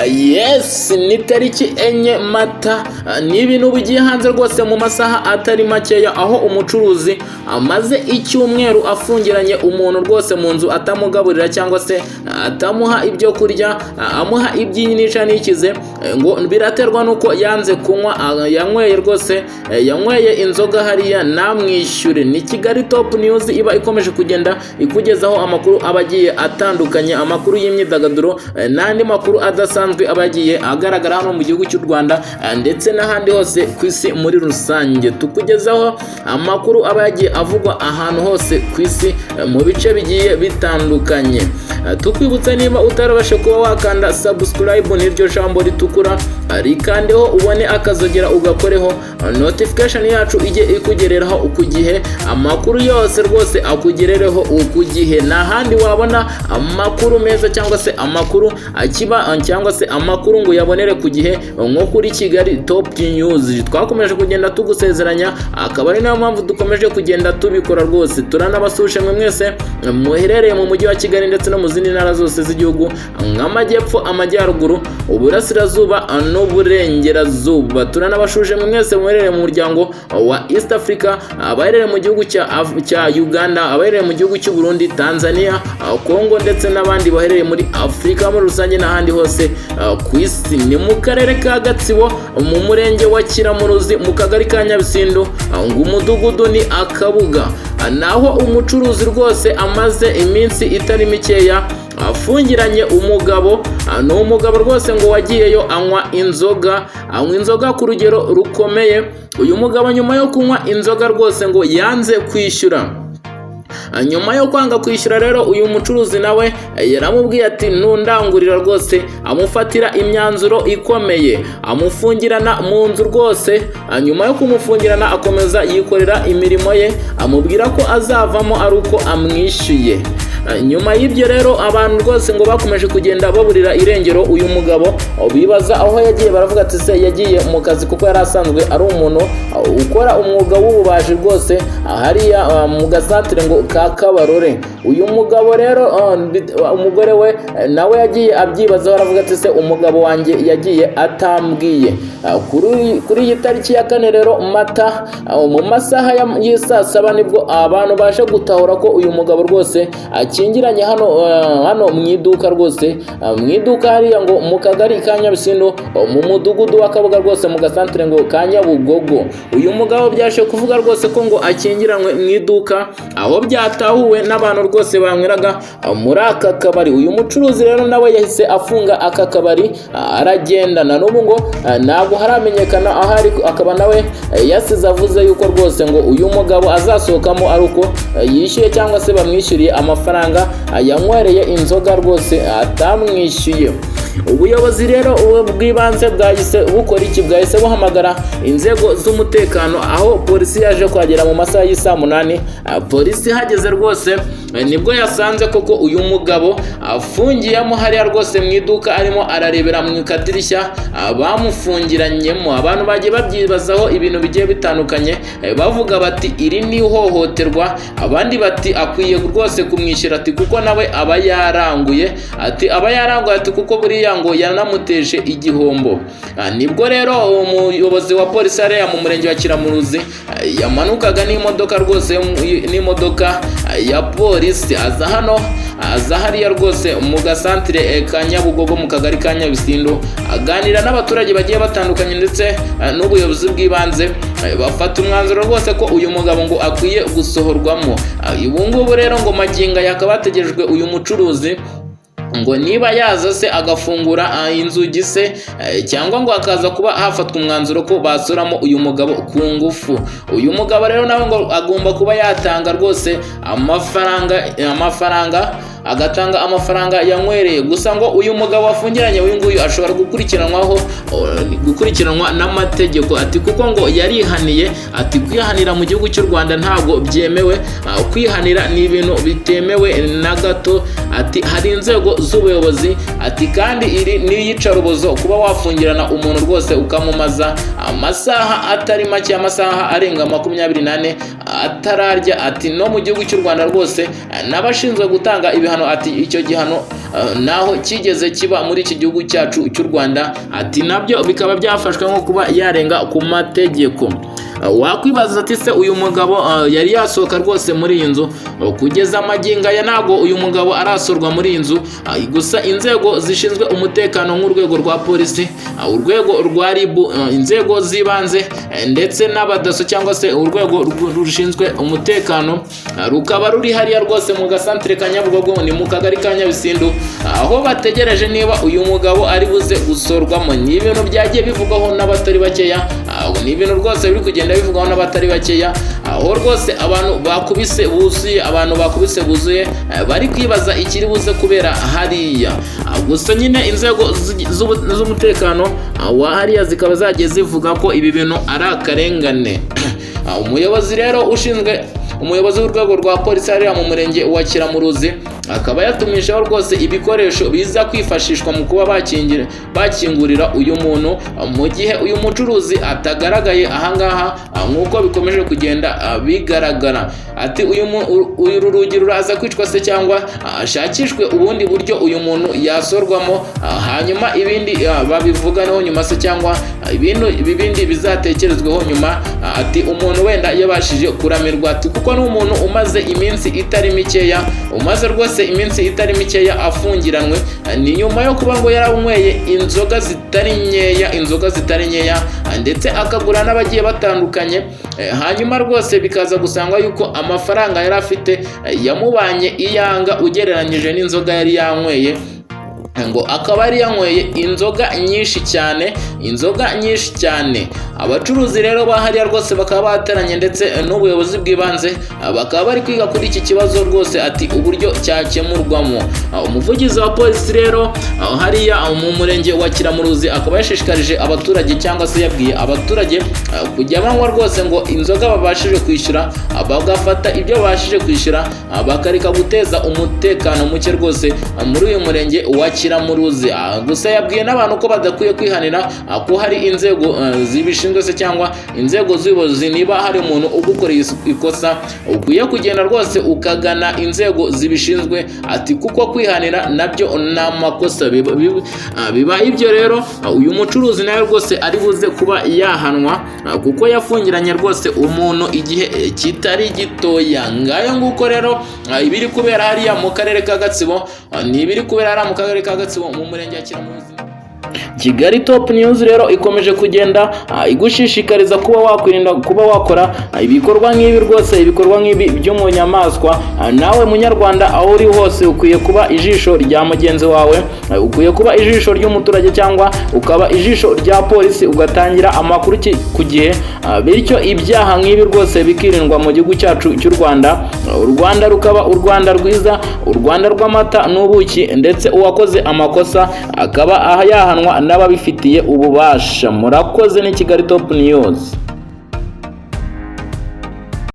Yes, ni tariki enye Mata. Ni ibintu bigiye hanze rwose mu masaha atari makeya, aho umucuruzi amaze icyumweru afungiranye umuntu rwose mu nzu, atamugaburira cyangwa se atamuha ibyo kurya, amuha ibyinyinisha n'ikize, ngo biraterwa nuko yanze kunywa, yanyweye rwose, yanyweye inzoga hariya namwishyure. Ni Kigali Top News iba ikomeje kugenda ikugezaho amakuru abagiye atandukanye, amakuru y'imyidagaduro n'andi makuru adasanzwe abagiye agaragara hano mu gihugu cy'u Rwanda ndetse n'ahandi hose ku isi muri rusange. Tukugezaho amakuru abagiye avugwa ahantu hose ku isi mu bice bigiye bitandukanye. Tukwibutsa niba utarabashe kuba wakanda subscribe n'iryo jambo ritukura, rikandeho ubone akazogera ugakoreho notification yacu ijye ikugereraho ku gihe, amakuru yose rwose akugerereho ku gihe. N'ahandi wabona amakuru meza cyangwa se amakuru akiba cyangwa se amakuru ngo yabonere ku gihe nko kuri Kigali Top News. Twakomeje kugenda tugusezeranya, akaba ari nayo mpamvu dukomeje kugenda tubikora rwose. Turanabasuje mwe mwese muherereye mu mujyi wa Kigali ndetse no mu zindi ntara zose z'igihugu nk'amajyepfo, amajyaruguru, uburasirazuba n'uburengerazuba. Turanabashuje mwe mwese muherereye mu muryango wa East Africa, abaherereye mu gihugu cya Uganda, abaherereye mu gihugu cy'u Burundi, Tanzania, Congo ndetse n'abandi baherereye muri Afrika muri rusange n'ahandi hose ku isi. Ni mu karere ka Gatsibo, mu murenge wa Kiramuruzi, mu kagari ka Nyabisindu, ngo umudugudu ni Akabuga, naho umucuruzi rwose amaze iminsi itari mikeya afungiranye umugabo. Ni umugabo rwose ngo wagiyeyo anywa inzoga ku rugero rukomeye. Uyu mugabo nyuma yo kunywa inzoga rwose ngo yanze kwishyura. Nyuma yo kwanga kwishyura rero, uyu mucuruzi nawe yaramubwiye ati ntundangurira rwose, amufatira imyanzuro ikomeye, amufungirana mu nzu rwose. Nyuma yo kumufungirana akomeza yikorera imirimo ye, amubwira ko azavamo ari uko amwishyuye. Nyuma y'ibyo rero abantu rwose ngo bakomeje kugenda baburira irengero uyu mugabo, bibaza aho yagiye. Baravuga ati se yagiye mu kazi, kuko yari asanzwe ari umuntu ukora umwuga w'ububaji rwose hariya mu gasantire ngo ka Kabarore. Uyu mugabo rero umugore we nawe yagiye abyibazaho, aravuga ati se umugabo wanjye yagiye atambwiye. Kuri iyi tariki ya 4 rero Mata, mu masaha y'isa 7 nibwo abantu baje gutahura ko uyu mugabo rwose akingiranye hano mu iduka rwose, mu iduka hariya ngo mu kagari ka Nyabisindu, mu mudugudu wa Kabuga rwose mu gasantire ngo ka Nyabugogo. Uyu mugabo byashe kuvuga rwose ko ngo akingiranywe mu iduka, aho byatahuwe n'abantu rwose banyweraga muri aka kabari. Uyu mucuruzi rero nawe yahise afunga aka kabari aragendana. N'ubu ngo ntabwo haramenyekana ahari, akaba nawe yasize avuze yuko rwose ngo uyu mugabo azasohokamo ari uko yishyuye cyangwa se bamwishyuriye amafaranga yanywereye inzoga rwose atamwishyuye. Ubuyobozi rero bw'ibanze bwahise bukora iki? Bwahise buhamagara inzego z'umutekano, aho polisi yaje kwagera mu masaha y'isa 8. Polisi hageze rwose nibwo yasanze koko uyu mugabo afungiyemo hariya rwose mu iduka, arimo ararebera mu kadirishya bamufungiranyemo. Abantu bagiye babyibazaho ibintu bigiye bitandukanye, bavuga bati iri ni ihohoterwa, abandi bati akwiye rwose kumwishyura, ati kuko nawe aba yaranguye, ati kuko buriya ngo yanamuteje igihombo. Nibwo rero umuyobozi wa polisi hariya mu murenge wa Kiramuruzi yamanukaga n'imodoka rwose, n'imodoka ya polisi aza hariya rwose mu gasantire ka Nyabugogo mu kagari ka Nyabisindu, aganira n'abaturage bagiye batandukanye ndetse n'ubuyobozi bw'ibanze, bafata umwanzuro rwose ko uyu mugabo ngo akwiye gusohorwamo. Ubu ngubu rero ngo maginga yakaba hategerejwe uyu mucuruzi ngo niba yaza se agafungura inzugi se, cyangwa ngo akaza kuba hafatwa umwanzuro ko basuramo uyu mugabo ku ngufu. Uyu mugabo rero nawe ngo agomba kuba yatanga rwose amafaranga agatanga amafaranga yanywereye. Gusa ngo uyu mugabo wafungiranye uyu nguyu ashobora gukurikiranwa n'amategeko, ati kuko ngo yarihaniye, ati kwihanira mu gihugu cy'u Rwanda ntabwo byemewe, kwihanira ni ibintu bitemewe na gato. Ati hari inzego z'ubuyobozi, ati kandi iri ni iyicarubozo kuba wafungirana umuntu rwose ukamumaza amasaha atari make, amasaha arenga 24, atararya, ati no mu gihugu cy'u Rwanda rwose n'abashinzwe gutanga ibihano, ati icyo gihano naho kigeze kiba muri iki gihugu cyacu cy'u Rwanda, ati nabyo bikaba byafashwe nko kuba yarenga ku mategeko. Wakwibaza ati se uyu mugabo yari yasohoka rwose muri iyi nzu? Kugeza amagingo aya ntabwo uyu mugabo arasorwa muri iyi nzu, gusa inzego zishinzwe umutekano nk'urwego rwa polisi, urwego rwa RIB, inzego z'ibanze ndetse n'abadaso cyangwa se urwego rushinzwe umutekano rukaba ruri hariya rwose mu gasantere ka Nyabugogo, ni mu kagari ka Nyabisindu, aho bategereje niba uyu mugabo ari buze gusorwamo. Ni ibintu byagiye bivugwaho n'abatari bakeya, ni ibintu rwose biri kugenda bivugwaho n'abatari bakeya, aho rwose abantu bakubise buzuye bari kwibaza ikiri buze kubera hariya. Gusa nyine inzego z'umutekano wa hariya zikaba zagiye zivuga ko ibi bintu ari akarengane. Umuyobozi w'urwego rwa polisi hariya mu murenge wa Kiramuruzi akaba yatumishaho rwose ibikoresho biza kwifashishwa mu kuba bakingurira uyu muntu mu gihe uyu mucuruzi atagaragaye ahangaha, nk'uko bikomeje kugenda bigaragara. Ati uyu rugi ruraza kwicwa se cyangwa ashakishwe ubundi buryo uyu muntu yasorwamo, hanyuma ibindi babivuganeho nyuma se cyangwa ibindi bizatekerezweho nyuma. Ati umuntu wenda yabashije kuramirwa, ati kuko ni umuntu umaze iminsi itari mikeya, rwose iminsi itari mikeya afungiranwe, ni nyuma yo kuba ngo yaranyweye inzoga zitari nkeya ndetse akagura n'abagiye batandukanye, hanyuma rwose bikaza gusanga yuko amafaranga yari afite yamubanye iyanga ugereranyije n'inzoga yari yanyweye, ngo akaba yari yanyweye inzoga nyinshi cyane. Abacuruzi rero bahariya rwose bakaba bateranye ndetse n'ubuyobozi bw'ibanze bakaba bari kwiga kuri iki kibazo rwose, ati uburyo cyakemurwamo. Umuvugizi wa polisi rero hariya mu murenge wa Kiramuruzi akaba yashishikarije abaturage cyangwa se yabwiye abaturage kujya banywa rwose ngo inzoga babashije kwishyura, bagafata ibyo babashije kwishyura, bakareka guteza umutekano muke rwose muri uyu murenge wa Kiramuruzi. Gusa yabwiye n'abantu ko badakwiye kwihanira, ko hari inzego zibishinzwe se cyangwa inzego z'ubuyobozi. Niba hari umuntu ugukoreye ikosa ukwiye kugenda rwose ukagana inzego zibishinzwe, ati kuko kwihanira nabyo ni amakosa. Bibaye ibyo rero uyu mucuruzi nawe rwose ari buze kuba yahanwa, kuko yafungiranye rwose umuntu igihe kitari gitoya. Ngayo nguko rero ibiri kubera hariya mu karere ka Gatsibo, ni ibiri kubera hariya mu karere ka Gatsibo mu murenge wa Kiramuruzi. Kigali Top News rero ikomeje kugenda igushishikariza kuba wakwirinda kuba wakora ibikorwa nk'ibi rwose, ibikorwa nk'ibi byo mu nyamaswa. Nawe munyarwanda aho uri hose ukwiye kuba ijisho rya mugenzi wawe, ukwiye kuba ijisho ry'umuturage cyangwa ukaba ijisho rya polisi, ugatangira amakuru ku gihe, bityo ibyaha nk'ibi rwose bikirindwa mu gihugu cyacu cy'u Rwanda. U Rwanda rukaba u Rwanda rwiza, u Rwanda rw'amata n'ubuki, ndetse uwakoze amakosa akaba yahanwa n'ababifitiye ububasha. Murakoze. ni Kigali Top News.